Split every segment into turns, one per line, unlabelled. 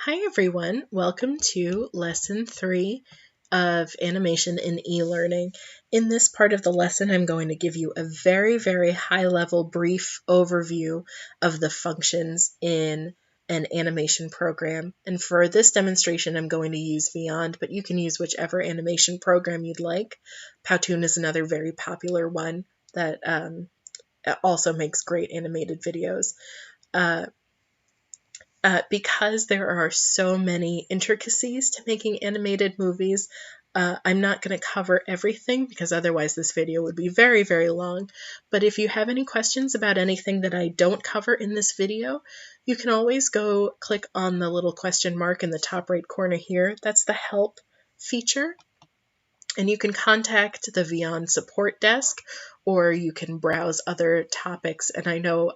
Hi everyone, welcome to Lesson 3 of Animation in eLearning. In this part of the lesson, I'm going to give you a very high-level brief overview of the functions in an animation program. And for this demonstration, I'm going to use Vyond, but you can use whichever animation program you'd like. Powtoon is another very popular one that also makes great animated videos. Because there are so many intricacies to making animated movies, I'm not going to cover everything because otherwise this video would be very long. But if you have any questions about anything that I don't cover in this video, you can always go click on the little question mark in the top right corner here. That's the help feature. And you can contact the Vyond support desk, or you can browse other topics. And I know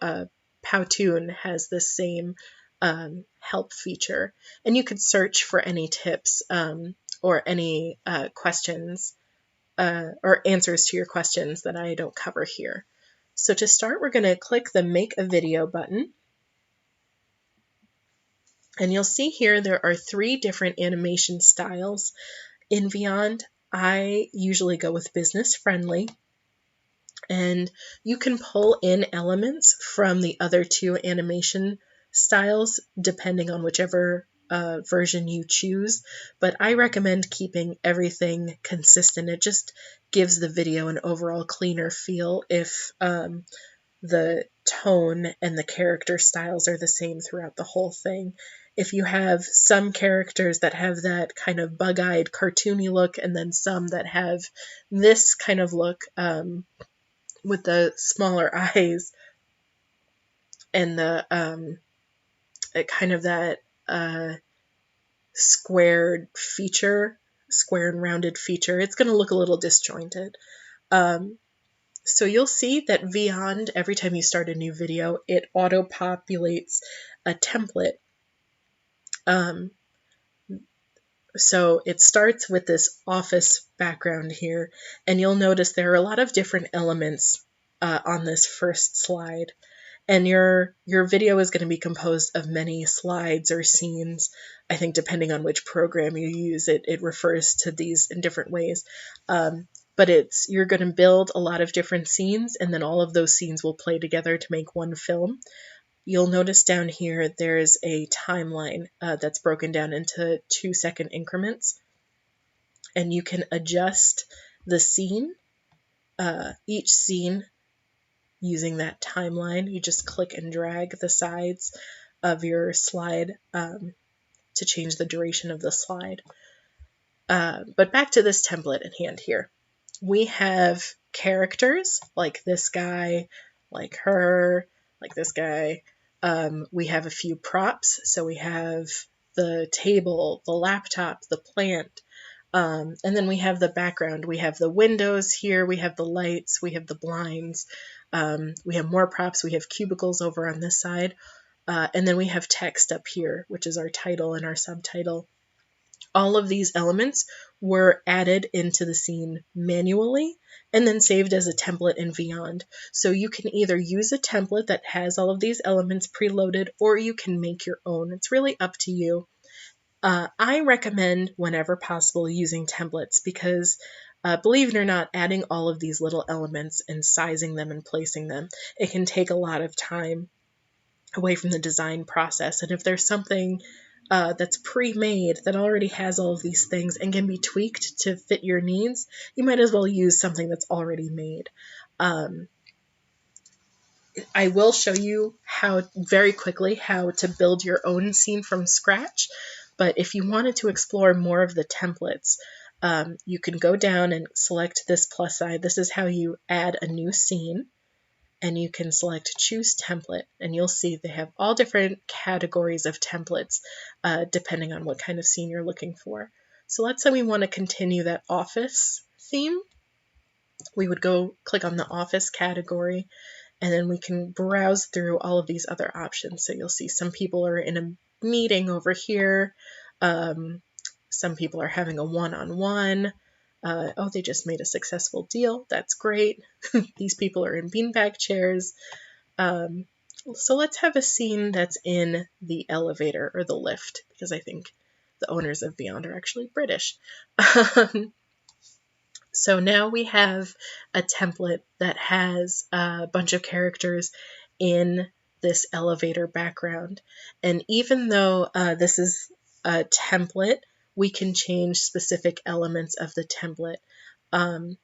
Powtoon has the same help feature, and you could search for any tips or any questions or answers to your questions that I don't cover here. So to start, we're going to click the Make a Video button, and you'll see here there are 3 different animation styles. In Vyond, I usually go with business friendly, and you can pull in elements from the other 2 animation styles depending on whichever version you choose, but I recommend keeping everything consistent. It just gives the video an overall cleaner feel if the tone and the character styles are the same throughout the whole thing. If you have some characters that have that kind of bug-eyed cartoony look and then some that have this kind of look with the smaller eyes and the kind of that square and rounded feature, it's going to look a little disjointed. So you'll see that Vyond, every time you start a new video, it auto-populates a template. So it starts with this office background here, and you'll notice there are a lot of different elements on this first slide. And your video is going to be composed of many slides or scenes. I think depending on which program you use, it refers to these in different ways. But you're going to build a lot of different scenes, and then all of those scenes will play together to make one film. You'll notice down here there's a timeline that's broken down into 2-second increments, and you can adjust the scene, each scene, using that timeline. You just click and drag the sides of your slide to change the duration of the slide. But back to this template at hand here. We have characters like this guy, like her, like this guy. We have a few props. So we have the table, the laptop, the plant, and then we have the background. We have the windows here, we have the lights, we have the blinds, we have more props, we have cubicles over on this side, and then we have text up here, which is our title and our subtitle. All of these elements were added into the scene manually and then saved as a template in Vyond. So you can either use a template that has all of these elements preloaded, or you can make your own. It's really up to you. I recommend, whenever possible, using templates because, believe it or not, adding all of these little elements and sizing them and placing them, it can take a lot of time away from the design process. And if there's something that's pre-made that already has all of these things and can be tweaked to fit your needs, you might as well use something that's already made. I will show you very quickly how to build your own scene from scratch, but if you wanted to explore more of the templates, you can go down and select this plus sign. This is how you add a new scene, and you can select Choose Template, and you'll see they have all different categories of templates depending on what kind of scene you're looking for. So let's say we want to continue that office theme. We would go click on the office category, and then we can browse through all of these other options. So you'll see some people are in a meeting over here. Some people are having a one-on-one. Oh, they just made a successful deal. That's great. These people are in beanbag chairs. So let's have a scene that's in the elevator or the lift, because I think the owners of Beyond are actually British. So now we have a template that has a bunch of characters in this elevator background. And even though this is a template, we can change specific elements of the template. And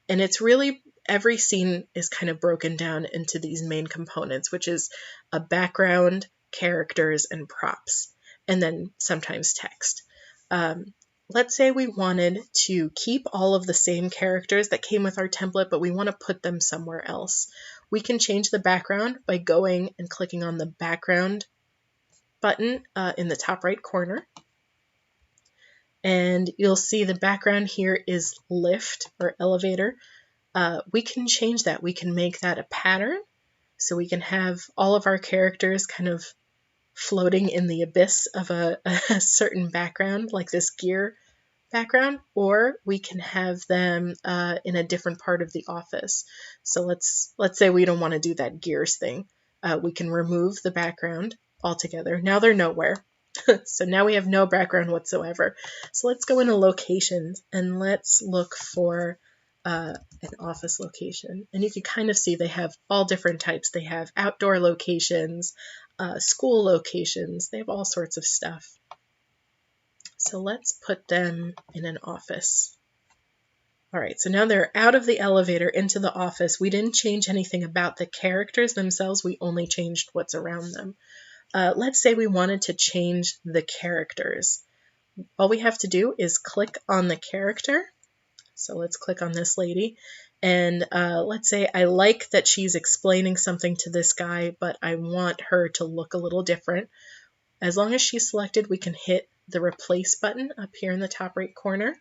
it's really, every scene is kind of broken down into these main components, which is a background, characters, and props, and then sometimes text. Let's say we wanted to keep all of the same characters that came with our template, but we want to put them somewhere else. We can change the background by going and clicking on the background button in the top right corner. And you'll see the background here is lift or elevator. We can change that. We can make that a pattern. So we can have all of our characters kind of floating in the abyss of a certain background, like this gear background, or we can have them in a different part of the office. So let's say we don't want to do that gears thing. We can remove the background altogether. Now they're nowhere. So now we have no background whatsoever. So let's go into locations and let's look for an office location. And you can kind of see they have all different types. They have outdoor locations, school locations. They have all sorts of stuff. So let's put them in an office. All right, so now they're out of the elevator into the office. We didn't change anything about the characters themselves. We only changed what's around them. Let's say we wanted to change the characters. All we have to do is click on the character. So let's click on this lady. And let's say I like that she's explaining something to this guy, but I want her to look a little different. As long as she's selected, we can hit the replace button up here in the top right corner.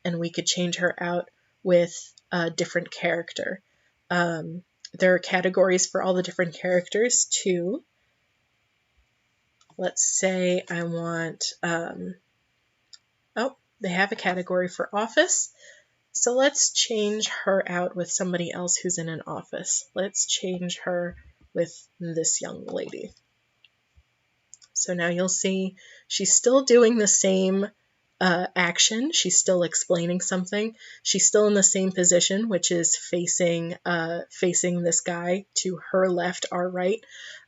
And we could change her out with a different character. There are categories for all the different characters too. Let's say I want, they have a category for office. So let's change her out with somebody else who's in an office. Let's change her with this young lady. So now you'll see she's still doing the same action. She's still explaining something. She's still in the same position, which is facing this guy to her left, our right.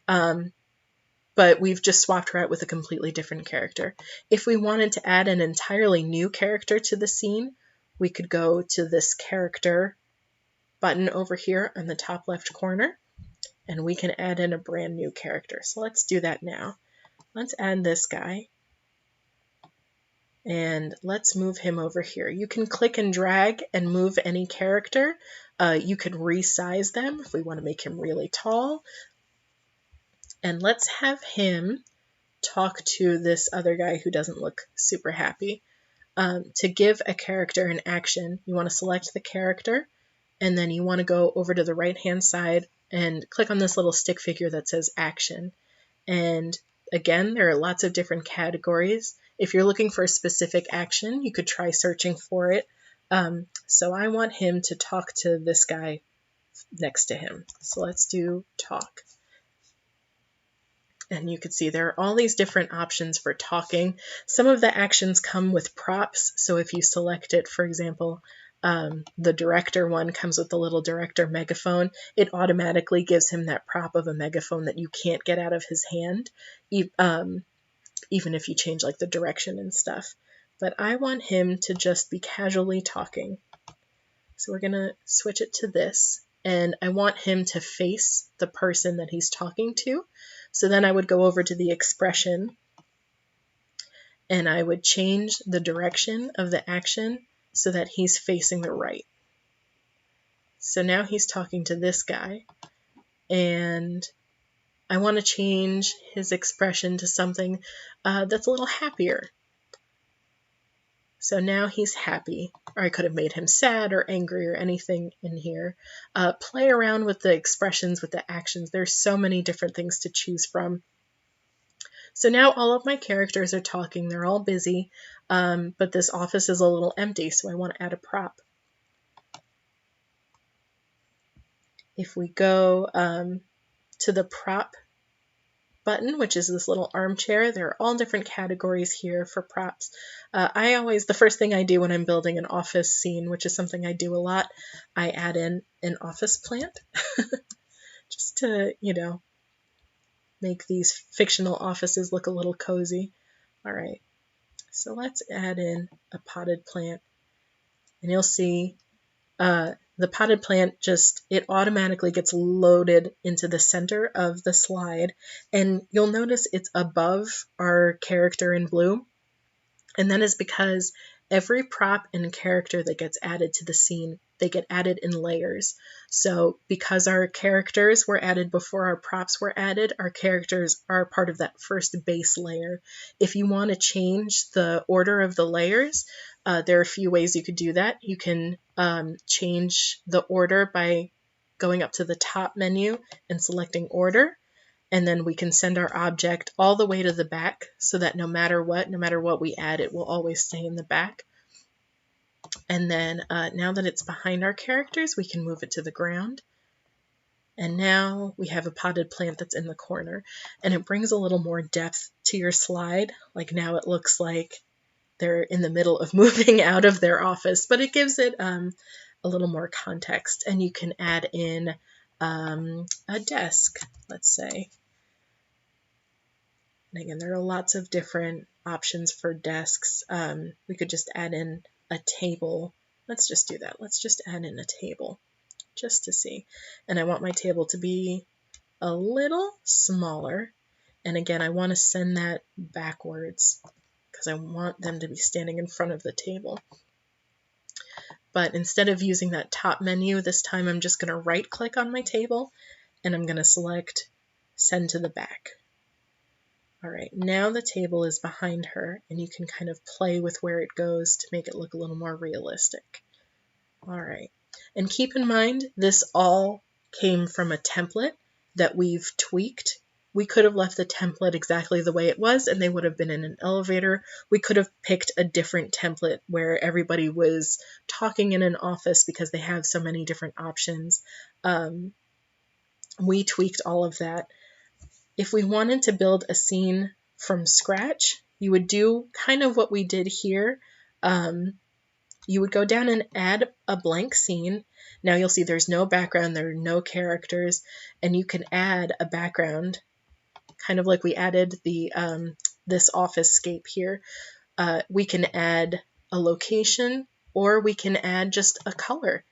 But we've just swapped her out with a completely different character. If we wanted to add an entirely new character to the scene, we could go to this character button over here on the top left corner, and we can add in a brand new character. So let's do that now. Let's add this guy, and let's move him over here. You can click and drag and move any character. You could resize them if we want to make him really tall. And let's have him talk to this other guy who doesn't look super happy. To give a character an action, you want to select the character, and then you want to go over to the right-hand side and click on this little stick figure that says action. And again, there are lots of different categories. If you're looking for a specific action, you could try searching for it. So I want him to talk to this guy next to him. So let's do talk. And you can see there are all these different options for talking. Some of the actions come with props. So if you select it, for example, the director one comes with the little director megaphone. It automatically gives him that prop of a megaphone that you can't get out of his hand, even if you change like the direction and stuff. But I want him to just be casually talking. So we're going to switch it to this. And I want him to face the person that he's talking to. So then I would go over to the expression and I would change the direction of the action so that he's facing the right. So now he's talking to this guy, and I want to change his expression to something that's a little happier. So now he's happy, or I could have made him sad or angry or anything in here. Play around with the expressions, with the actions. There's so many different things to choose from. So now all of my characters are talking. They're all busy, but this office is a little empty, so I want to add a prop. If we go to the prop button, which is this little armchair. There are all different categories here for props. The first thing I do when I'm building an office scene, which is something I do a lot, I add in an office plant just to, make these fictional offices look a little cozy. All right, so let's add in a potted plant, and you'll see the potted plant it automatically gets loaded into the center of the slide, and you'll notice it's above our character in blue, and that is because every prop and character that gets added to the scene, they get added in layers. So because our characters were added before our props were added, our characters are part of that first base layer. If you want to change the order of the layers, there are a few ways you could do that. You can change the order by going up to the top menu and selecting order. And then we can send our object all the way to the back so that no matter what we add, it will always stay in the back. And then now that it's behind our characters, we can move it to the ground. And now we have a potted plant that's in the corner, and it brings a little more depth to your slide. Like now it looks like they're in the middle of moving out of their office, but it gives it a little more context. And you can add in a desk, let's say. And again, there are lots of different options for desks. We could just add in a table. Let's just do that. Let's just add in a table just to see. And I want my table to be a little smaller. And again, I want to send that backwards because I want them to be standing in front of the table. But instead of using that top menu, this time I'm just going to right click on my table and I'm going to select send to the back. All right, now the table is behind her, and you can kind of play with where it goes to make it look a little more realistic. All right, and keep in mind, this all came from a template that we've tweaked. We could have left the template exactly the way it was, and they would have been in an elevator. We could have picked a different template where everybody was talking in an office because they have so many different options. We tweaked all of that. If we wanted to build a scene from scratch, you would do kind of what we did here. You would go down and add a blank scene. Now you'll see there's no background, there are no characters, and you can add a background, kind of like we added the this office scape here. We can add a location, or we can add just a color.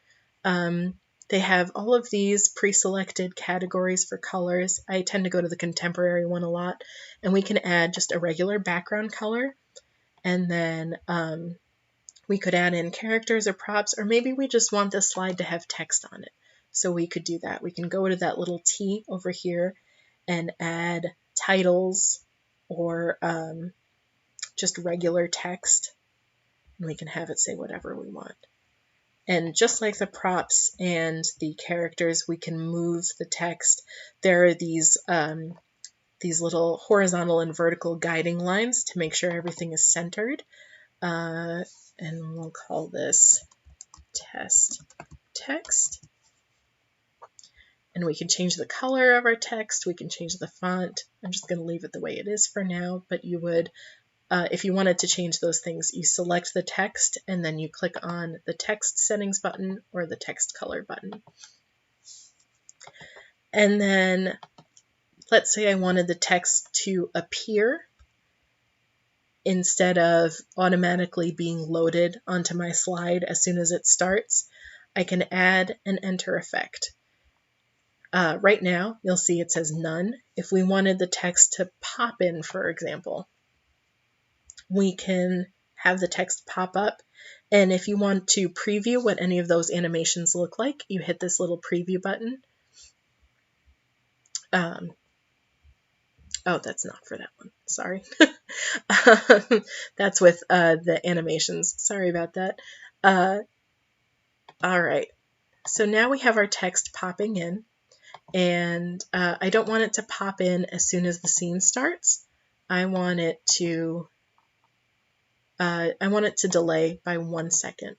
They have all of these pre-selected categories for colors. I tend to go to the contemporary one a lot, and we can add just a regular background color, and then we could add in characters or props, or maybe we just want this slide to have text on it. So we could do that. We can go to that little T over here and add titles or just regular text, and we can have it say whatever we want. And just like the props and the characters, we can move the text. There are these little horizontal and vertical guiding lines to make sure everything is centered. And we'll call this test text. And we can change the color of our text. We can change the font. I'm just going to leave it the way it is for now, but you would if you wanted to change those things, you select the text and then you click on the text settings button or the text color button. And then let's say I wanted the text to appear instead of automatically being loaded onto my slide as soon as it starts. I can add an enter effect. Right now, you'll see it says none. If we wanted the text to pop in, for example, we can have the text pop up, and if you want to preview what any of those animations look like, you hit this little preview button. Oh, that's not for that one, sorry. That's with the animations, sorry about that. All right, so now we have our text popping in, and I don't want it to pop in as soon as the scene starts. I want it to delay by 1 second.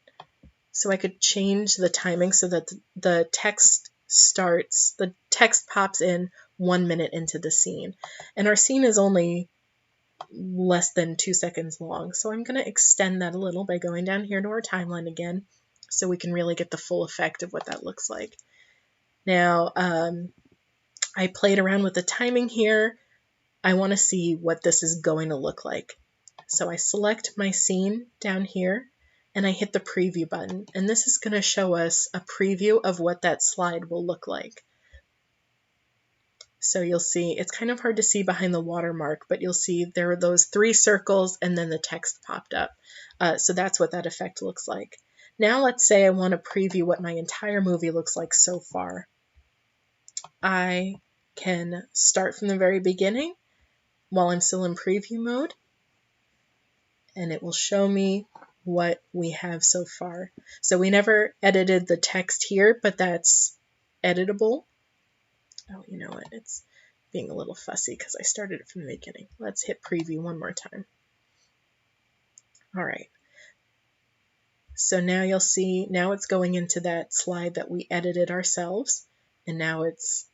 So I could change the timing so that the text pops in 1 minute into the scene. And our scene is only less than 2 seconds long. So I'm going to extend that a little by going down here to our timeline again so we can really get the full effect of what that looks like. Now, I played around with the timing here. I want to see what this is going to look like. So I select my scene down here and I hit the preview button. And this is going to show us a preview of what that slide will look like. So you'll see, it's kind of hard to see behind the watermark, but you'll see there are those 3 circles and then the text popped up. So that's what that effect looks like. Now let's say I want to preview what my entire movie looks like so far. I can start from the very beginning while I'm still in preview mode, and it will show me what we have so far. So we never edited the text here, but that's editable. Oh, you know what? It's being a little fussy because I started it from the beginning. Let's hit preview one more time. All right. So now you'll see, now it's going into that slide that we edited ourselves, and now it's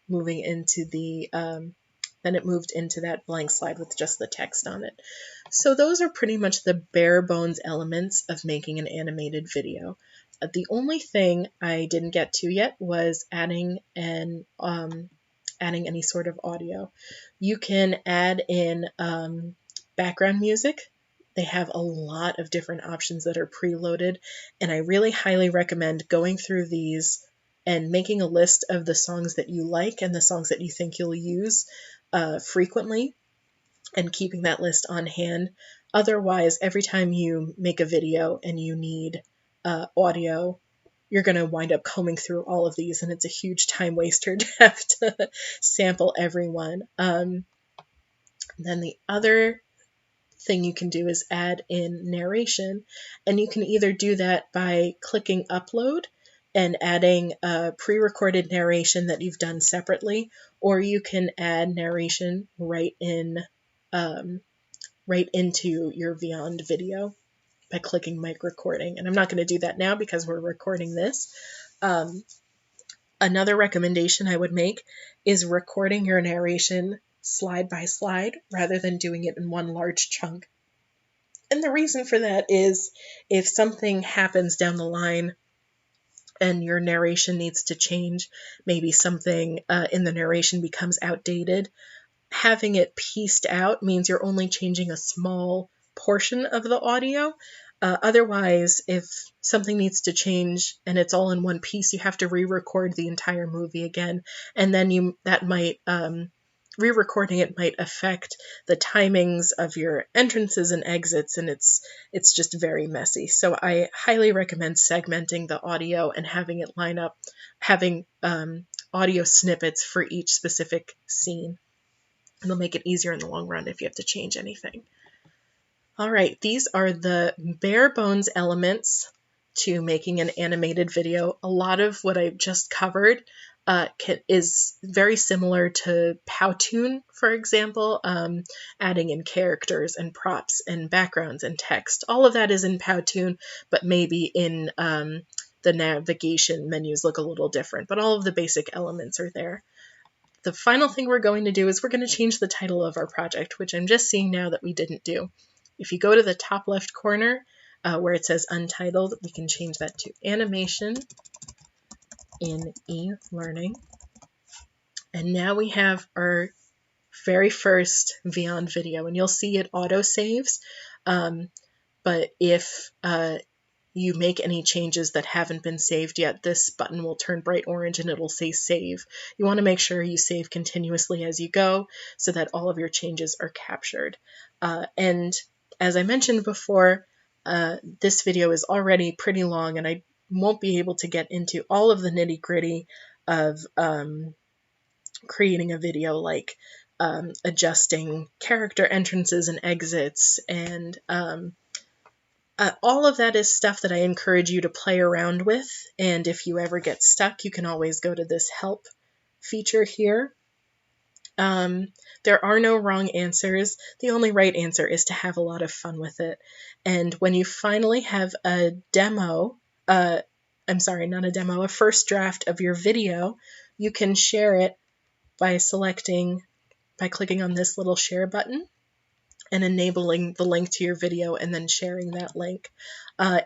moving into the, then it moved into that blank slide with just the text on it. So those are pretty much the bare bones elements of making an animated video. The only thing I didn't get to yet was adding any sort of audio. You can add in background music. They have a lot of different options that are preloaded, and I really highly recommend going through these and making a list of the songs that you like and the songs that you think you'll use frequently, and keeping that list on hand. Otherwise, every time you make a video and you need audio, you're going to wind up combing through all of these, and it's a huge time waster to have to sample everyone. Then the other thing you can do is add in narration, and you can either do that by clicking upload and adding a pre-recorded narration that you've done separately, or you can add narration right into your Vyond video by clicking mic recording. And I'm not going to do that now because we're recording this. Another recommendation I would make is recording your narration slide by slide rather than doing it in one large chunk. And the reason for that is if something happens down the line and your narration needs to change, maybe something in the narration becomes outdated, having it pieced out means you're only changing a small portion of the audio. Otherwise, if something needs to change and it's all in one piece, you have to re-record the entire movie again, and then that might re-recording it might affect the timings of your entrances and exits, and it's just very messy. So I highly recommend segmenting the audio and having it line up, having audio snippets for each specific scene. It'll make it easier in the long run if you have to change anything. All right, these are the bare bones elements to making an animated video. A lot of what I've just covered is very similar to Powtoon, for example, adding in characters and props and backgrounds and text. All of that is in Powtoon, but maybe in the navigation menus look a little different, but all of the basic elements are there. The final thing we're going to do is we're going to change the title of our project, which I'm just seeing now that we didn't do. If you go to the top left corner where it says Untitled, we can change that to Animation in eLearning. And now we have our very first Vyond video, and you'll see it auto-saves. But if you make any changes that haven't been saved yet, this button will turn bright orange and it'll say Save. You want to make sure you save continuously as you go so that all of your changes are captured. And as I mentioned before, this video is already pretty long, and I won't be able to get into all of the nitty-gritty of creating a video, like adjusting character entrances and exits, and all of that is stuff that I encourage you to play around with. And if you ever get stuck, you can always go to this help feature here. There are no wrong answers. The only right answer is to have a lot of fun with it. And when you finally have a demo, a first draft of your video, you can share it by clicking on this little share button and enabling the link to your video and then sharing that link.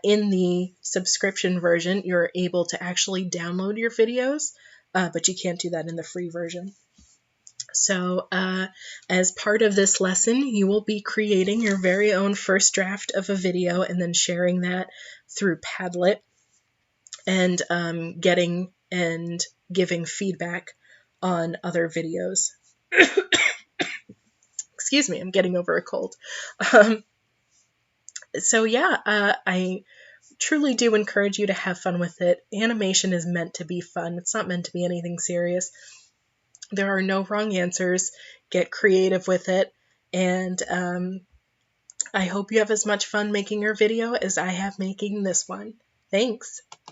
In the subscription version, you're able to actually download your videos, but you can't do that in the free version. So as part of this lesson, you will be creating your very own first draft of a video and then sharing that through Padlet and getting and giving feedback on other videos. Excuse me, I'm getting over a cold. So yeah, I truly do encourage you to have fun with it. Animation is meant to be fun. It's not meant to be anything serious. There are no wrong answers. Get creative with it. And I hope you have as much fun making your video as I have making this one. Thanks.